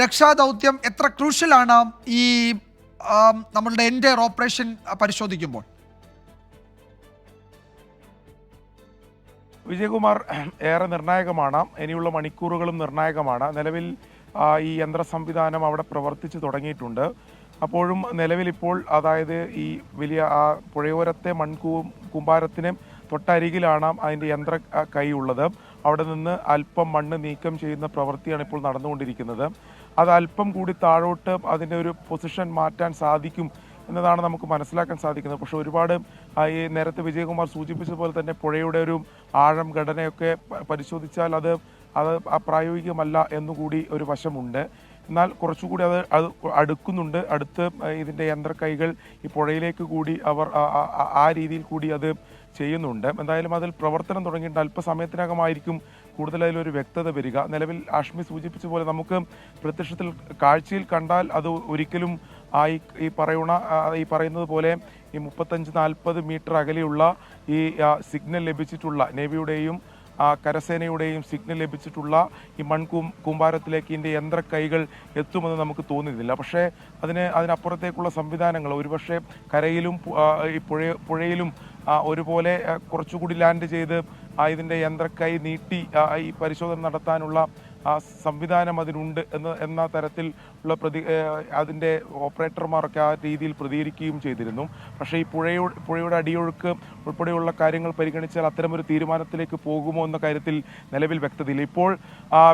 രക്ഷാദൗത്യം എത്ര ക്രൂഷ്യലാണ് ഈ നമ്മളുടെ എൻറ്റയർ ഓപ്പറേഷൻ പരിശോധിക്കുമ്പോൾ? വിജയകുമാർ, ഏറെ നിർണായകമാണ്. ഇനിയുള്ള മണിക്കൂറുകളും നിർണായകമാണ്. നിലവിൽ ഈ യന്ത്ര സംവിധാനം അവിടെ പ്രവർത്തിച്ചു തുടങ്ങിയിട്ടുണ്ട്. അപ്പോഴും നിലവിലിപ്പോൾ അതായത് ഈ വലിയ പുഴയോരത്തെ കൂമ്പാരത്തിന് തൊട്ടരികിലാണ് അതിൻ്റെ യന്ത്ര കൈ ഉള്ളത്. അവിടെ നിന്ന് അല്പം മണ്ണ് നീക്കം ചെയ്യുന്ന പ്രവൃത്തിയാണ് ഇപ്പോൾ നടന്നുകൊണ്ടിരിക്കുന്നത്. അത് അല്പം കൂടി താഴോട്ട് അതിൻ്റെ ഒരു പൊസിഷൻ മാറ്റാൻ സാധിക്കും എന്നതാണ് നമുക്ക് മനസ്സിലാക്കാൻ സാധിക്കുന്നത്. പക്ഷെ ഒരുപാട് ഈ നേരത്തെ വിജയകുമാർ സൂചിപ്പിച്ചതുപോലെ തന്നെ പുഴയുടെ ഒരു ആഴം ഘടനയൊക്കെ പരിശോധിച്ചാൽ അത് പ്രായോഗികമല്ല എന്നുകൂടി ഒരു വശമുണ്ട്. എന്നാൽ കുറച്ചുകൂടി അത് അടുക്കുന്നുണ്ട്. അടുത്ത് ഇതിൻ്റെ യന്ത്രക്കൈകൾ ഈ പുഴയിലേക്ക് കൂടി അവർ ആ രീതിയിൽ കൂടി അത് ചെയ്യുന്നുണ്ട്. എന്തായാലും അതിൽ പ്രവർത്തനം തുടങ്ങിയിട്ട് അല്പസമയത്തിനകമായിരിക്കും കൂടുതൽ അതിലൊരു വ്യക്തത വരിക. നിലവിൽ ആഷ്മി സൂചിപ്പിച്ച പോലെ നമുക്ക് പ്രത്യക്ഷത്തിൽ കാഴ്ചയിൽ കണ്ടാൽ അത് ഒരിക്കലും ഈ പറയുന്നത് പോലെ ഈ 35-40 മീറ്റർ അകലെയുള്ള ഈ സിഗ്നൽ ലഭിച്ചിട്ടുള്ള നേവിയുടെയും കരസേനയുടെയും സിഗ്നൽ ലഭിച്ചിട്ടുള്ള ഈ കൂമ്പാരത്തിലേക്ക് ഇതിൻ്റെ യന്ത്രക്കൈകൾ എത്തുമെന്ന് നമുക്ക് തോന്നുന്നില്ല. പക്ഷേ അതിനപ്പുറത്തേക്കുള്ള സംവിധാനങ്ങൾ ഒരുപക്ഷെ കരയിലും ഈ പുഴയിലും ഒരുപോലെ കുറച്ചുകൂടി ലാൻഡ് ചെയ്ത് ഇതിൻ്റെ യന്ത്രക്കൈ നീട്ടി ഈ പരിശോധന നടത്താനുള്ള സംവിധാനം അതിനുണ്ട് എന്ന തരത്തിൽ ഉള്ള അതിൻ്റെ ഓപ്പറേറ്റർമാരൊക്കെ ആ രീതിയിൽ പ്രതികരിക്കുകയും ചെയ്തിരുന്നു. പക്ഷേ ഈ പുഴയുടെ അടിയൊഴുക്ക് ഉൾപ്പെടെയുള്ള കാര്യങ്ങൾ പരിഗണിച്ചാൽ അത്തരമൊരു തീരുമാനത്തിലേക്ക് പോകുമോ എന്ന കാര്യത്തിൽ നിലവിൽ വ്യക്തതയില്ല. ഇപ്പോൾ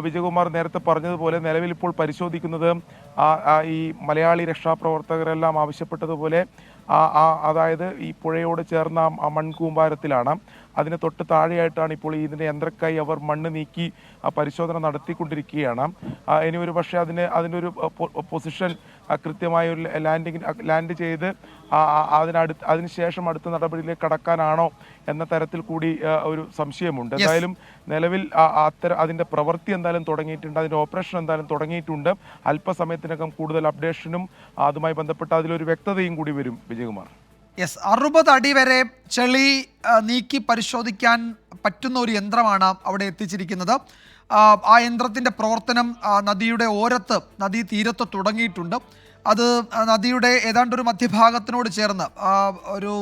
വിജയകുമാർ നേരത്തെ പറഞ്ഞതുപോലെ നിലവിൽ ഇപ്പോൾ പരിശോധിക്കുന്നത് ഈ മലയാളി രക്ഷാപ്രവർത്തകരെല്ലാം ആവശ്യപ്പെട്ടതുപോലെ അതായത് ഈ പുഴയോട് ചേർന്ന മൺകൂമ്പാരത്തിലാണ്. അതിന് തൊട്ട് താഴെയായിട്ടാണ് ഇപ്പോൾ ഇതിൻ്റെ യന്ത്രക്കൈ അവർ മണ്ണ് നീക്കി പരിശോധന നടത്തിക്കൊണ്ടിരിക്കുകയാണ്. ഇനി ഒരു പക്ഷേ അതിൻ്റെ ഒരു പൊസിഷൻ കൃത്യമായ ഒരു ലാൻഡ് ചെയ്ത് അതിനുശേഷം അടുത്ത നടപടിയിലേക്ക് കടക്കാനാണോ എന്ന തരത്തിൽ കൂടി ഒരു സംശയമുണ്ട്. എന്തായാലും നിലവിൽ അതിൻ്റെ പ്രവൃത്തി എന്തായാലും തുടങ്ങിയിട്ടുണ്ട്, അതിൻ്റെ ഓപ്പറേഷൻ എന്തായാലും തുടങ്ങിയിട്ടുണ്ട്. അല്പസമയത്തിനകം കൂടുതൽ അപ്ഡേഷനും അതുമായി ബന്ധപ്പെട്ട് അതിലൊരു വ്യക്തതയും കൂടി വരും വിജയകുമാർ. 60 അടി വരെ ചെളി നീക്കി പരിശോധിക്കാൻ പറ്റുന്ന ഒരു യന്ത്രമാണ് അവിടെ എത്തിച്ചിരിക്കുന്നത്. ആ യന്ത്രത്തിൻ്റെ പ്രവർത്തനം നദിയുടെ ഓരത്ത്, നദീ തീരത്ത് തുടങ്ങിയിട്ടുണ്ട്. അത് നദിയുടെ ഏതാണ്ട് ഒരു മധ്യഭാഗത്തിനോട് ചേർന്ന് ഒരു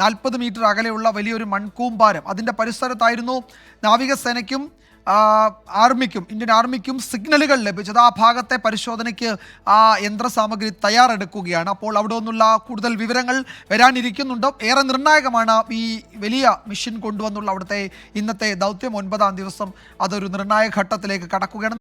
40 മീറ്റർ അകലെയുള്ള വലിയൊരു മൺകൂമ്പാരം, അതിൻ്റെ പരിസരത്തായിരുന്നു നാവികസേനയ്ക്കും ഇന്ത്യൻ ആർമിക്കും സിഗ്നലുകൾ ലഭിച്ചത്. ആ ഭാഗത്തെ പരിശോധനയ്ക്ക് ആ യന്ത്രസാമഗ്രി തയ്യാറെടുക്കുകയാണ്. അപ്പോൾ അവിടെ നിന്നുള്ള കൂടുതൽ വിവരങ്ങൾ വരാനിരിക്കുന്നുണ്ട്. ഏറെ നിർണായകമാണ് ഈ വലിയ മിഷൻ കൊണ്ടുവന്നുള്ള അവിടുത്തെ ഇന്നത്തെ ദൗത്യം. 9ാം ദിവസം അതൊരു നിർണായക ഘട്ടത്തിലേക്ക് കടക്കുകയാണ്.